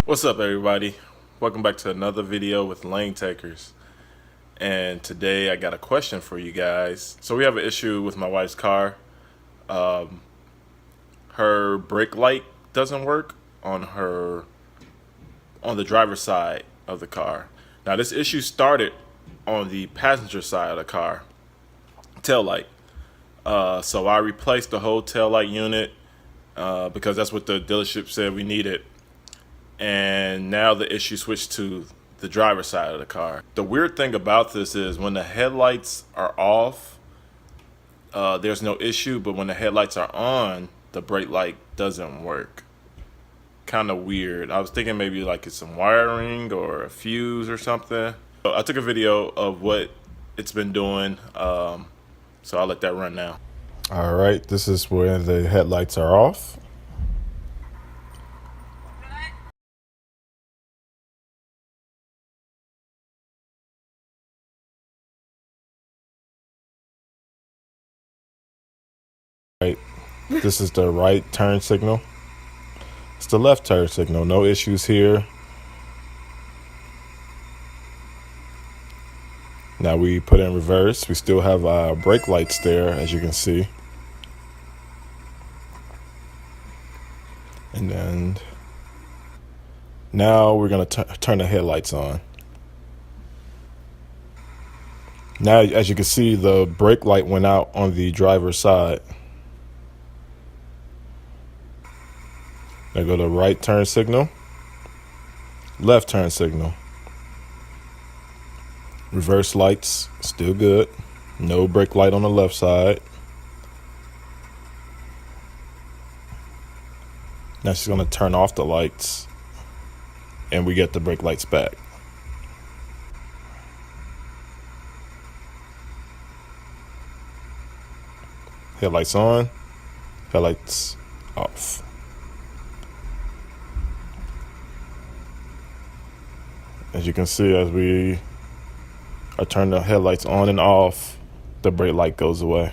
What's up, everybody? Welcome back to another video with Lane Takers. And today I got a question for you guys. So we have an issue with my wife's car. Her brake light doesn't work on the driver's side of the car. Now this issue started on the passenger side of the car, tail light. So I replaced the whole tail light unit because that's what the dealership said we needed. And now the issue switched to the driver's side of the car. The weird thing about this is when the headlights are off, there's no issue, but when the headlights are on, the brake light doesn't work. Kind of weird. I was thinking maybe like it's some wiring or a fuse or something. So I took a video of what it's been doing, so I'll let that run now. All right, this is where the headlights are off. Right, this is the right turn signal. It's the left turn signal. No issues here. Now we put in reverse. We still have our brake lights there, as you can see. And then now we're going to turn the headlights on. Now, as you can see, the brake light went out on the driver's side. Now go to right turn signal, left turn signal. Reverse lights, still good. No brake light on the left side. Now she's going to turn off the lights, and we get the brake lights back. Headlights on, headlights off. As you can see, as we turn the headlights on and off, the brake light goes away.